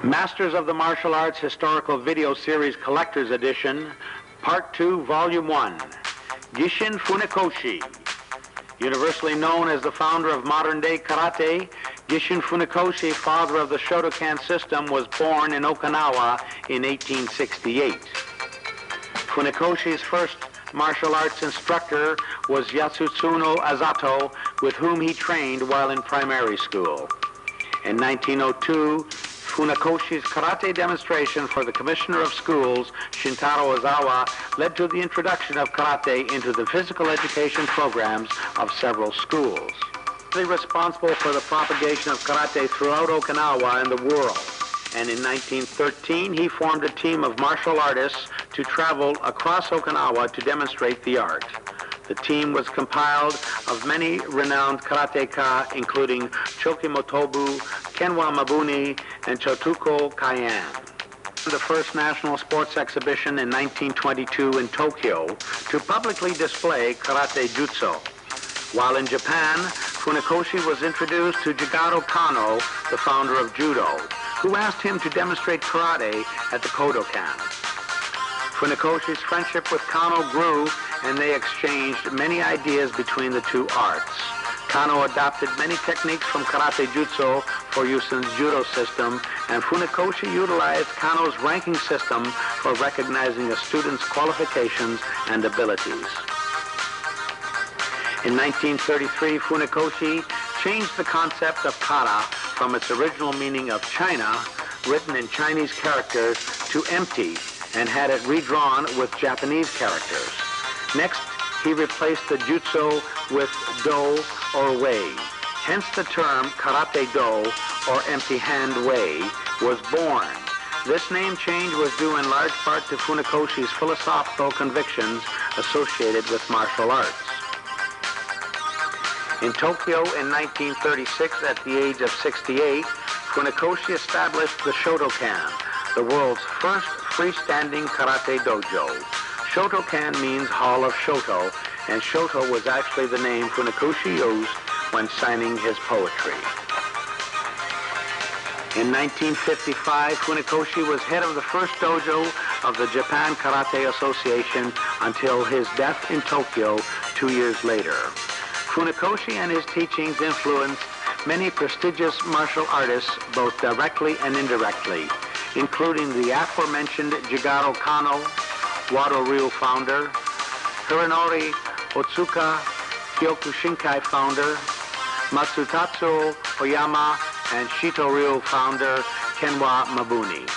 Masters of the Martial Arts Historical Video Series Collector's Edition, Part 2, Volume 1. Gishin Funakoshi. Universally known as the founder of modern-day karate, Gishin Funakoshi, father of the shotokan system, was born in Okinawa in 1868. Funakoshi's first martial arts instructor was Yasutsuno Azato, with whom he trained while in primary school. In 1902, Funakoshi's karate demonstration for the Commissioner of Schools, Shintaro Ozawa, led to the introduction of karate into the physical education programs of several schools. He was responsible for the propagation of karate throughout Okinawa and the world. And in 1913, he formed a team of martial artists to travel across Okinawa to demonstrate the art. The team was compiled of many renowned karateka, including Choki Motobu, Kenwa Mabuni, and Chotuko Kayan. The first national sports exhibition in 1922 in Tokyo to publicly display karate jutsu. While in Japan, Funakoshi was introduced to Jigaro Kano, the founder of judo, who asked him to demonstrate karate at the Kodokan. Funakoshi's friendship with Kano grew, and they exchanged many ideas between the two arts. Kano adopted many techniques from karate jutsu for use in the judo system, and Funakoshi utilized Kano's ranking system for recognizing a student's qualifications and abilities. In 1933, Funakoshi changed the concept of kata from its original meaning of China, written in Chinese characters, to empty, and had it redrawn with Japanese characters. Next, he replaced the jutsu with do or wei. Hence the term karate do, or empty hand wei, was born. This name change was due in large part to Funakoshi's philosophical convictions associated with martial arts. In Tokyo in 1936, at the age of 68, Funakoshi established the Shotokan, the world's first freestanding karate dojo. Shotokan means Hall of Shoto, and Shoto was actually the name Funakoshi used when signing his poetry. In 1955, Funakoshi was head of the first dojo of the Japan Karate Association until his death in Tokyo 2 years later. Funakoshi and his teachings influenced many prestigious martial artists, both directly and indirectly, including the aforementioned Jigaro Kano, Wado Ryu founder, Hironori Otsuka, Kyokushinkai founder, Matsutatsu Oyama, and Shito Ryu founder, Kenwa Mabuni.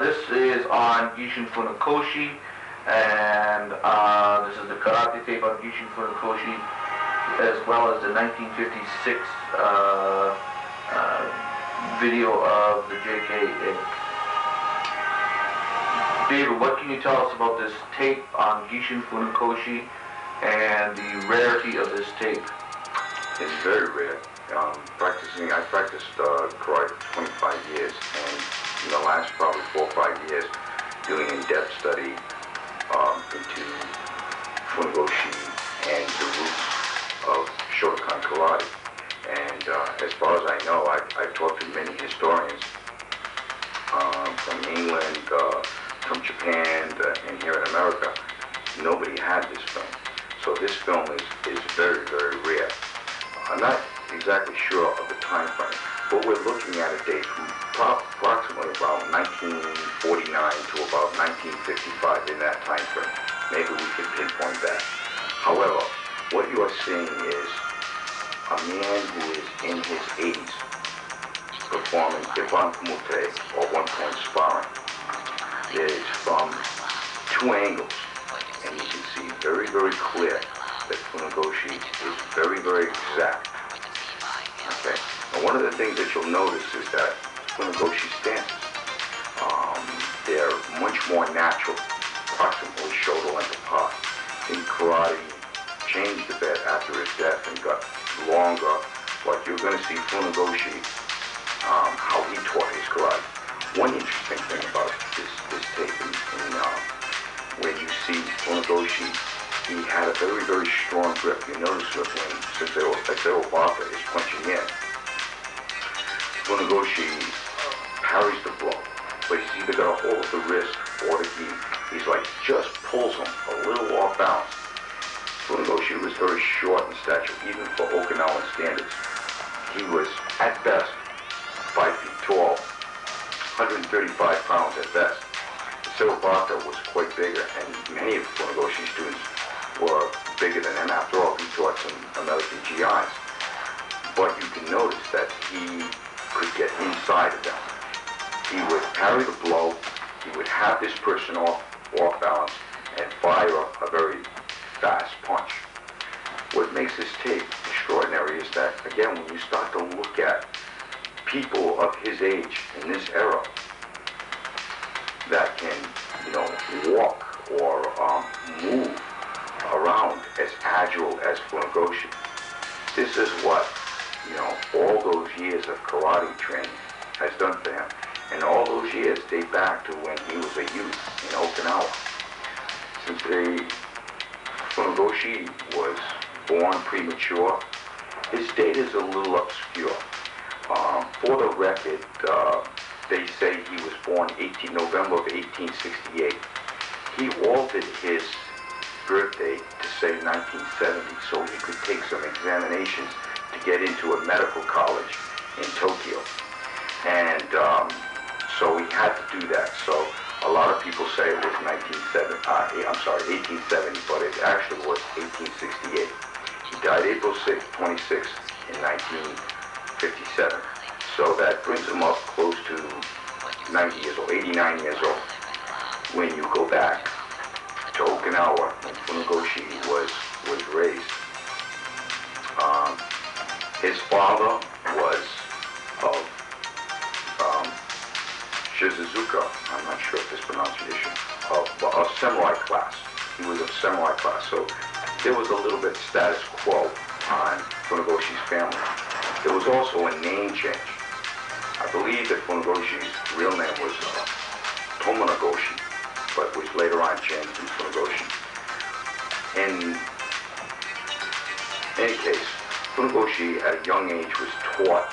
This is on Gishin FUNAKOSHI, and this is the karate tape on Gishin FUNAKOSHI, as well as the 1956 video of the JK. David, what can you tell us about this tape on Gishin FUNAKOSHI and the rarity of this tape? It's very rare. I practiced karate for 25 years, and in the last probably 4 or 5 years, doing in-depth study into Funakoshi and the roots of shotokan karate. And as far as I know, I've talked to many historians from England, from Japan, and here in America. Nobody had this film. So this film is very, very rare. I'm not exactly sure of the time frame, but we're looking at a date from approximately about 1949 to about 1955, in that time frame. Maybe we can pinpoint that. However, what you are seeing is a man who is in his 80s performing Iban Kumute, or one-point sparring. It is from 2 angles, and you can see very, very clear that Funakoshi is very, very exact. Okay. And one of the things that you'll notice is that Funakoshi stances, they're much more natural, approximately shoulder length apart. In karate, changed a bit after his death and got longer, but you're going to see Funakoshi, how he taught his karate. One interesting thing about this tape, when you see Funakoshi, he had a very, very strong grip. You notice that when Sensei Obata is punching in, Funakoshi parries the blow, but he's either got a hold of the wrist or the gi. He's like, just pulls him a little off balance. Funakoshi was very short in stature, even for Okinawan standards. He was, at best, 5 feet tall, 135 pounds at best. Sensei Obata was quite bigger, and many of Funakoshi's students were bigger than him. After all, he taught some American GIs. But you can notice that he could get inside of them. He would parry the blow, he would have this person off balance, and fire a very fast punch. What makes this tape extraordinary is that, again, when you start to look at people of his age in this era that can, walk or move around as agile as Funakoshi. This is what, all those years of karate training has done for him. And all those years date back to when he was a youth in Okinawa. Since Funakoshi was born premature, his date is a little obscure. For the record, they say he was born November of 1868. He altered his birth date to say 1970 so he could take some examinations to get into a medical college in Tokyo. And so he had to do that. So a lot of people say it was 1870, but it actually was 1868. He died April 26 in 1957. So that brings him up close to 90 years old, 89 years old. When you go back to Okinawa, when Funakoshi was raised, his father was of Shizuzuka, I'm not sure if this pronunciation, of samurai class. He was of samurai class, so there was a little bit status quo on Funakoshi's family. There was also a name change. I believe that Funakoshi's real name was Tomonagoshi, but was later on changed to Funakoshi. In any case, Funakoshi at a young age was taught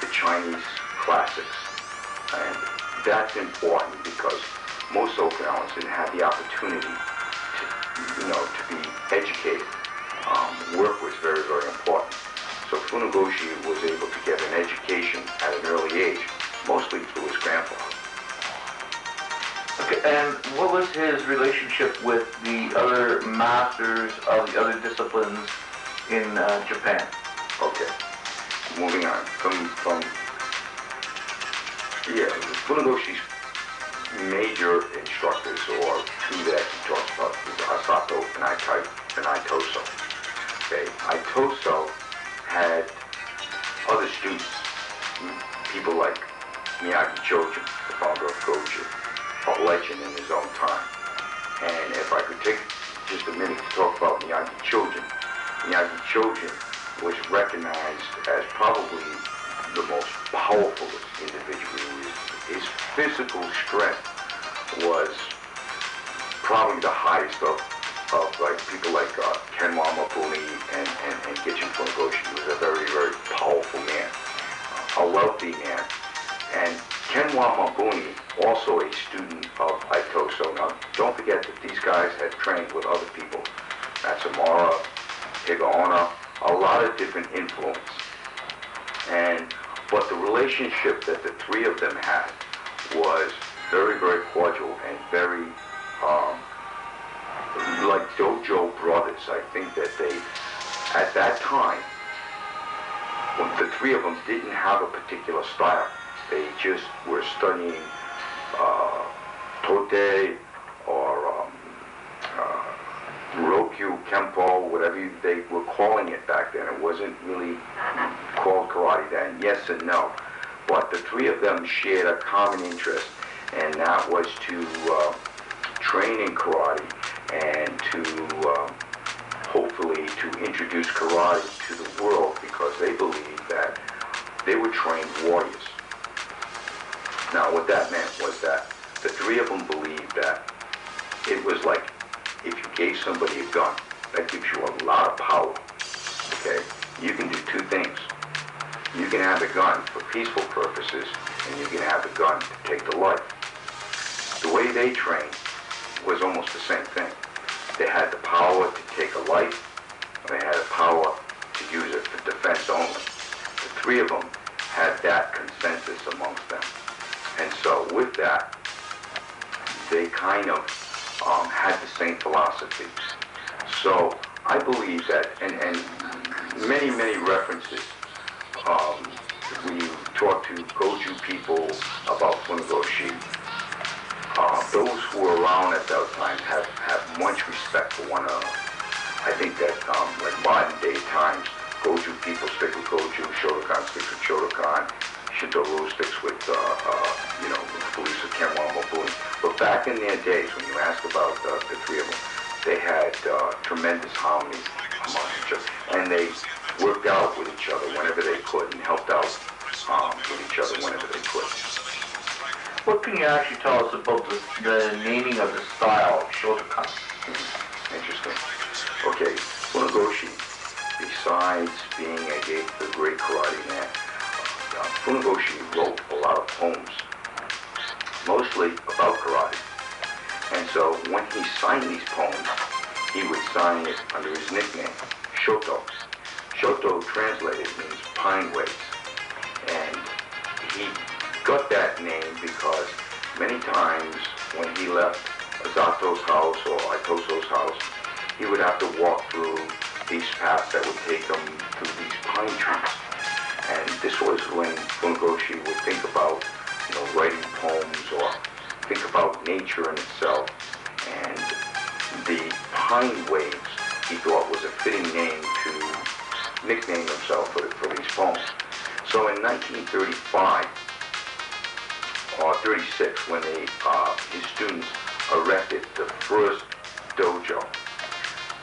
the Chinese classics. And that's important because most Okinawans didn't have the opportunity to be educated. Work was very, very important. So Funakoshi was able to get an education at an early age, mostly through his grandfather. Okay, and what was his relationship with the other masters of the other disciplines in Japan? Okay, moving on Funakoshi's major instructors, or two that he talks about, is Asato and Itoso. Okay, Itoso had other students, people like Miyagi Chojin, the founder of Goju, a legend in his own time. And if I could take just a minute to talk about Miyagi Chojin was recognized as probably the most powerful individual. His physical strength was probably the highest of like people like Kenwa Mabuni and Gishin Funakoshi. He was a very, very powerful man, a wealthy man. And Kenwa Mabuni, also a student of Itoso. Now, don't forget that these guys had trained with other people. Matsumura, Higaonna, a lot of different influence. But the relationship that the three of them had was very, very cordial and very like dojo brothers. I think that they, at that time, when the three of them didn't have a particular style, they just were studying Tote or Rokyu, Kempo, whatever they were calling it back then. It wasn't really called karate then, yes and no. But the three of them shared a common interest, and that was to train in karate and to hopefully to introduce karate to the world, because they believed that they were trained warriors. Now, what that meant was that the three of them believed that it was like if you gave somebody a gun, that gives you a lot of power. Okay? You can do two things. You can have a gun for peaceful purposes, and you can have a gun to take the life. The way they trained was almost the same thing. They had the power to take a life, and they had the power to use it for defense only. The three of them had that consensus amongst them. And so with that, they kind of had the same philosophy. So I believe that, and many, many references, when you talk to Goju people about Funakoshi, those who were around at that time have much respect for one another. I think that, like modern day times, Goju people stick with Goju, Shotokan sticks with Shotokan, Shintaro sticks with, Felisa Kenwa Mabuni. But back in their days, when you ask about the three of them, they had tremendous harmony among each other, and they worked out with each other whenever they could, and helped out with each other whenever they could. What can you actually tell us about the naming of the style of shotokan? Interesting. Okay, Funakoshi, besides being a great karate man, Funakoshi wrote a lot of poems, mostly about karate. And so when he signed these poems, he would sign it under his nickname, Shoto. Shoto translated means pine waves. And he got that name because many times when he left Azato's house or Itoso's house, he would have to walk through these paths that would take him through these pine trees. And this was when Funakoshi would think about, writing poems or think about nature in itself. And the pine waves, he thought, was a fitting name to nickname himself for these poems. So in 1935 or 36, when his students erected the first dojo,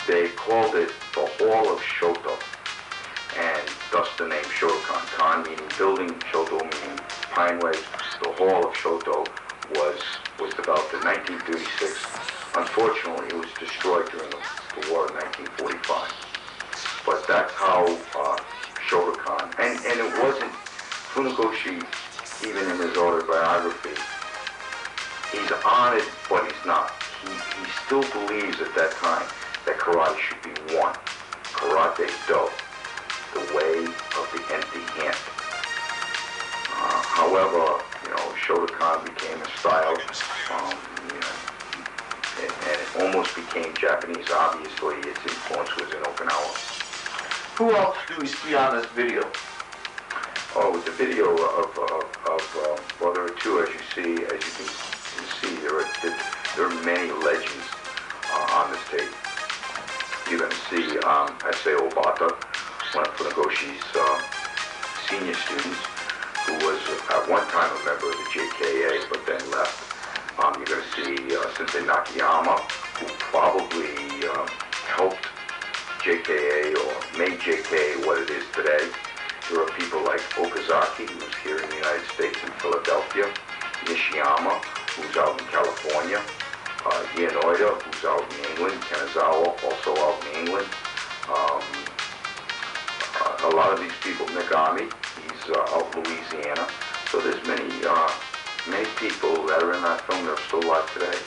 they called it the Hall of Shoto, and thus the name Shotokan. Kan meaning building, Shoto meaning pine waves. The Hall of Shoto was developed in 1936. Unfortunately, it was destroyed during the war in 1945. But that's how Shotokan, and it wasn't, Funakoshi, even in his autobiography, he's honored, but he's not. He still believes at that time that karate should be one. Karate Do, the way of the empty hand. However, Shotokan became a style, and it almost became Japanese. Obviously, its influence was in Okinawa. Who else do we see on this video? Oh, the video of well, there are two, as you can see, there are many legends on this tape. You're going to see S.A. Obata, one of Funakoshi's senior students, who was at one time a member of the JKA, but then left. You're going to see Sensei Nakayama, who probably helped JKA or made JKA what it is today. There are people like Okazaki, who's here in the United States in Philadelphia, Nishiyama, who's out in California, Ianoida, who's out in England, Kanazawa, also out in England. A lot of these people, Nagami, he's out in Louisiana. So there's many people that are in that film that are still alive today.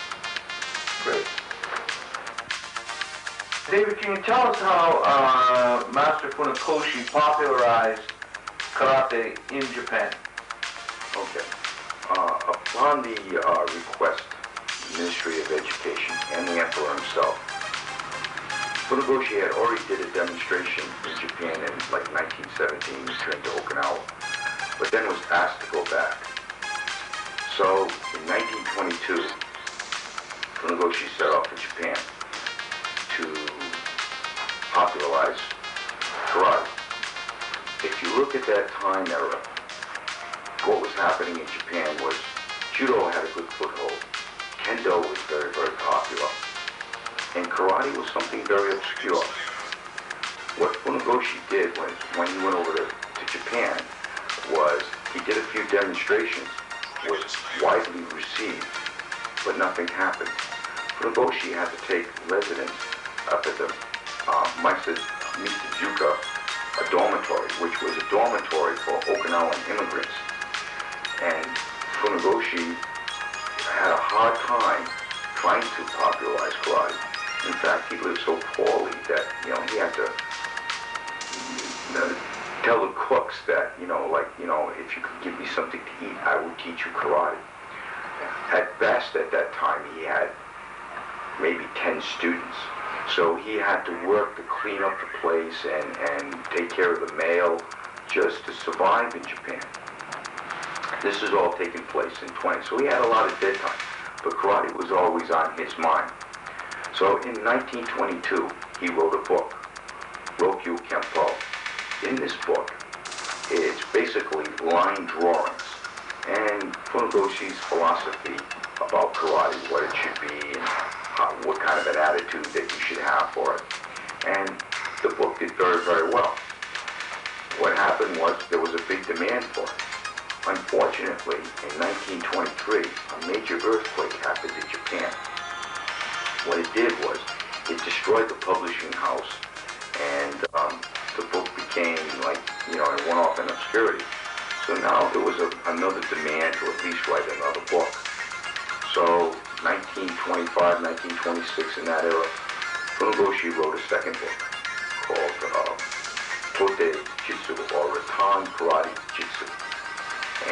Great. David, can you tell us how Master Funakoshi popularized karate in Japan? Okay. Upon the request of the Ministry of Education and the Emperor himself, Funakoshi had already did a demonstration in Japan in like 1917, returned to Okinawa, but then was asked to go back. So in 1922, Funakoshi set off for Japan to popularize karate. If you look at that time era, what was happening in Japan was judo had a good foothold, kendo was very, very popular, and karate was something very obscure. What Funakoshi did when he went over to Japan was he did a few demonstrations, was widely received, but nothing happened. Funakoshi had to take residence up at the Misajuka, a dormitory, which was a dormitory for Okinawan immigrants. And Funakoshi had a hard time trying to popularize karate. In fact, he lived so poorly that, he had to tell the cooks that, if you could give me something to eat, I would teach you karate. At best, at that time, he had maybe 10 students. So he had to work to clean up the place and take care of the mail just to survive in Japan. This is all taking place in 20. So he had a lot of dead time, but karate was always on his mind. So in 1922, he wrote a book, Rokyu Kempo. In this book, it's basically line drawings and Funakoshi's philosophy about karate, what it should be, and what kind of an attitude that you should have for it. And the book did very, very well. What happened was there was a big demand for it. Unfortunately, in 1923, a major earthquake happened in Japan. What it did was it destroyed the publishing house, and the book became it went off in obscurity. So now there was another demand to at least write another book. So 1925, 1926, in that era, Funakoshi wrote a second book called on karate jitsu.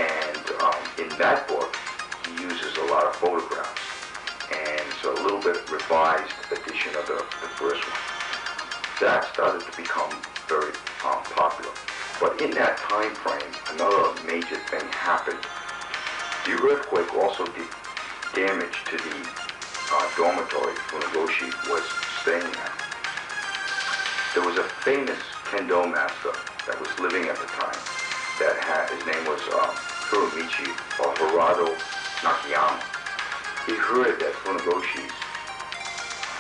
And in that book, he uses a lot of photographs. And it's a little bit revised edition of the first one. That started to become very popular. But in that time frame, another major thing happened. The earthquake also did damage to the dormitory Funakoshi was staying at. There was a famous kendo master that was living at the time that had, his name was Hiromichi or Hirado Nakayama. He heard that Funakoshi's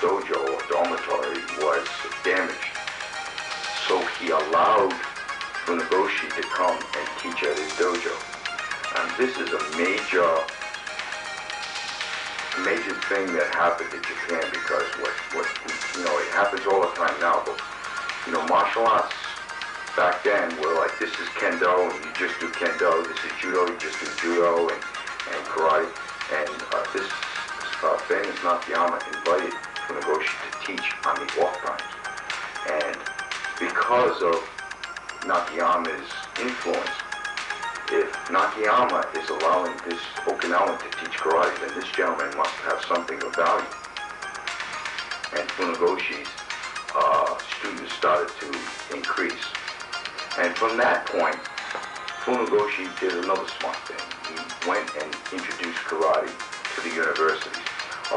dojo or dormitory was damaged. So he allowed Funakoshi to come and teach at his dojo. And this is a major thing that happened in Japan because what it happens all the time now, but martial arts back then were like, this is kendo and you just do kendo, this is judo, you just do judo and karate. And this famous Nakayama invited Funakoshi to teach on the off times. And because of Nakayama's influence, if Nakayama is allowing this Okinawan to teach karate, then this gentleman must have something of value. And Funakoshi's students started to increase. And from that point, Funakoshi did another smart thing. He went and introduced karate to the universities.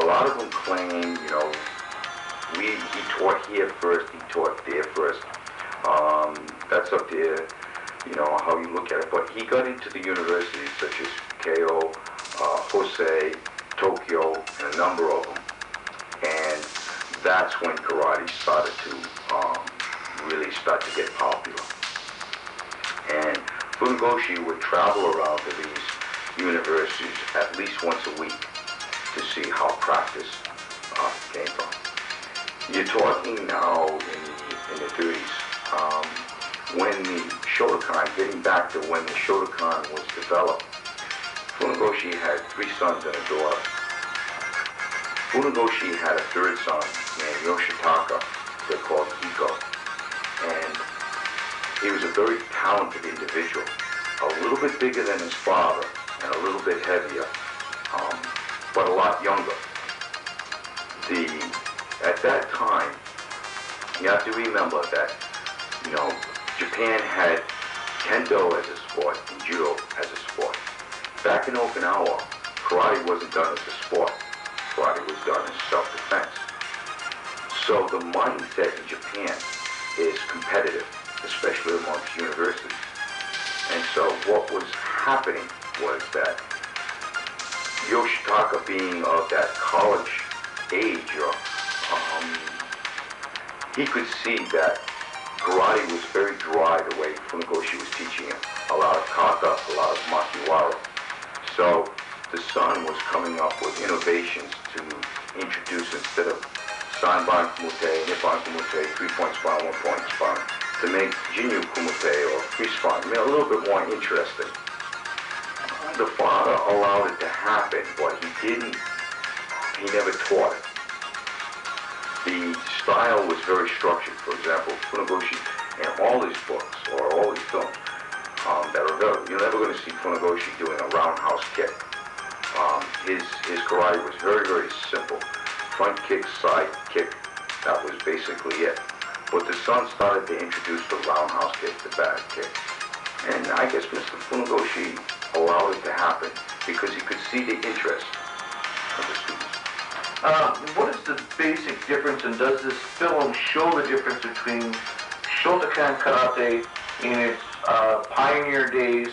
A lot of them claim, he taught here first, he taught there first. That's up there, how you look at it. But he got into the universities such as Keio, Hosei, Tokyo, and a number of them. And that's when karate started to really start to get popular. And Funakoshi would travel around to these universities at least once a week to see how practice came from. You're talking now in the 30s, when the shotokan, getting back to when the shotokan was developed, Funakoshi had 3 sons and a daughter. Funakoshi had a third son named Yoshitaka, they're called Hiko, and he was a very talented individual, a little bit bigger than his father and a little bit heavier, but a lot younger. At that time, you have to remember that, Japan had kendo as a sport and judo as a sport. Back in Okinawa, karate wasn't done as a sport. Karate was done as self-defense. So the mindset in Japan is competitive, especially amongst universities. And so what was happening was that Yoshitaka, being of that college age, he could see that karate was very dry the way Funakoshi was teaching him. A lot of kata, a lot of makiwara. So the son was coming up with innovations to introduce, instead of sanban kumite, nippon kumite, 3-point span, 1-point span, to make jinyu kumite or free span, a little bit more interesting. The father allowed it to happen, but he never taught it. The style was very structured. For example, Funakoshi, in all his books or all his films that are available, you're never going to see Funakoshi doing a roundhouse kick. His karate was very, very simple. Front kick, side kick, that was basically it. But the son started to introduce the roundhouse kick, the back kick. And I guess Mr. Funakoshi allowed it to happen because he could see the interest of the students. What is the basic difference, and does this film show the difference between shotokan karate in its pioneer days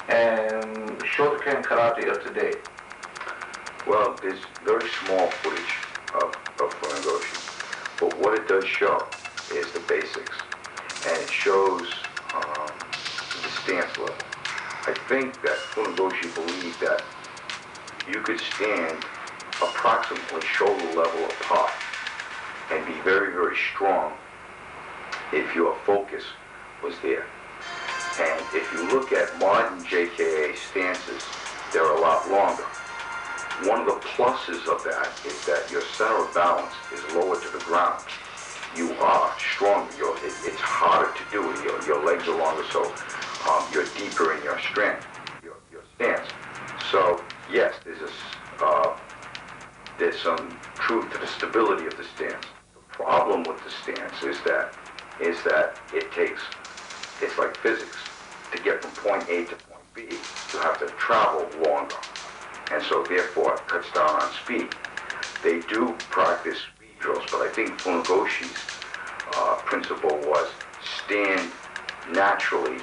and shotokan karate of today? Well, there's very small footage of Funakoshi, but what it does show is the basics, and it shows the stance level. I think that Funakoshi believed that you could stand approximately shoulder level apart and be very, very strong if your focus was there. And if you look at modern JKA stances, they're a lot longer. One of the pluses of that is that your center of balance is lower to the ground. You are stronger. It's harder to do. Your legs are longer. So you're deeper in your strength, your stance. So yes, there's some truth to the stability of the stance. The problem with the stance is that it's like physics. To get from point A to point B, you have to travel longer. And so therefore it cuts down on speed. They do practice speed drills, but I think Funakoshi's principle was stand naturally,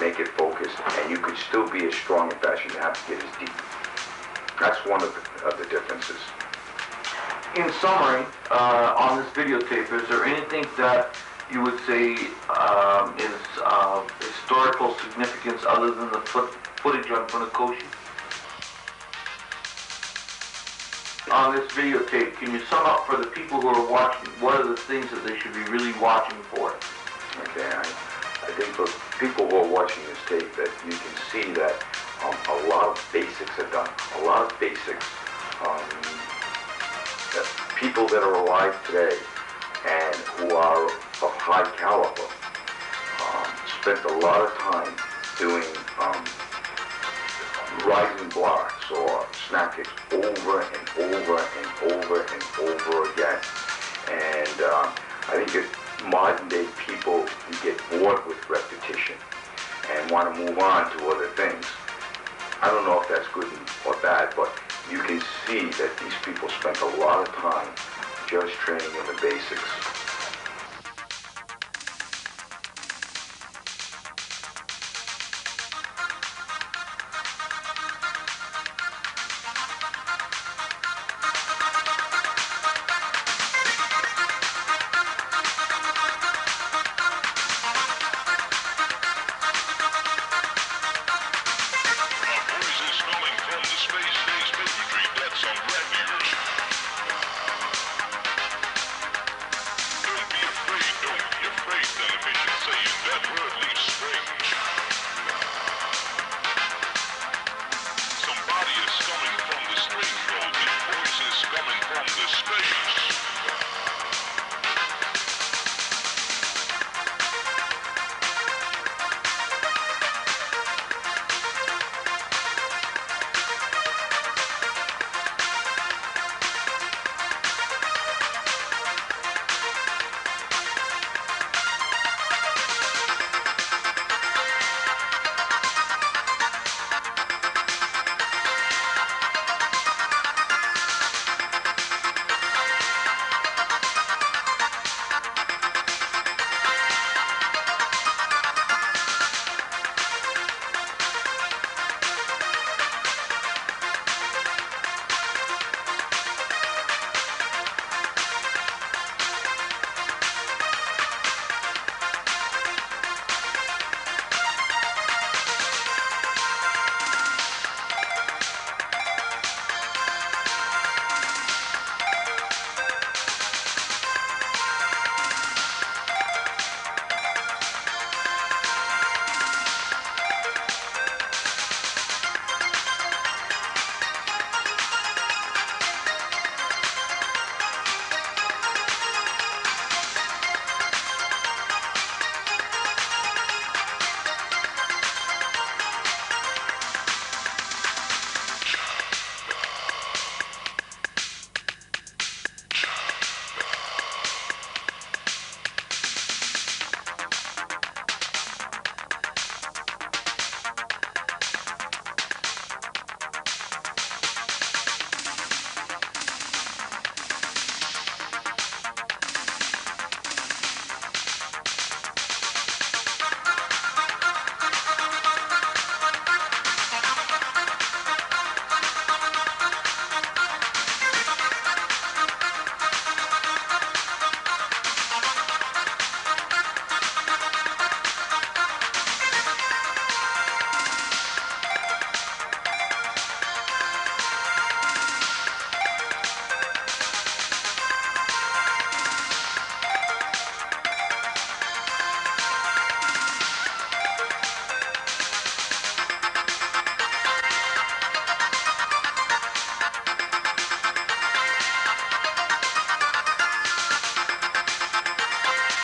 make it focused, and you could still be as strong and fast. You have to get as deep. That's one of the differences. In summary, on this videotape, is there anything that you would say is historical significance other than the footage on Funakoshi? On this videotape, can you sum up for the people who are watching, what are the things that they should be really watching for? Okay, I think for people who are watching this tape that you can see that a lot of basics are done. A lot of basics. That people that are alive today and who are of high caliber spent a lot of time doing rising blocks or snap kicks over and over and over and over again. And I think that modern day people get bored with repetition and want to move on to other things. I don't know if that's good or bad, but you can see that these people spent a lot of time just training in the basics. Don't be afraid, don't be afraid. Television saying that word leaves spring.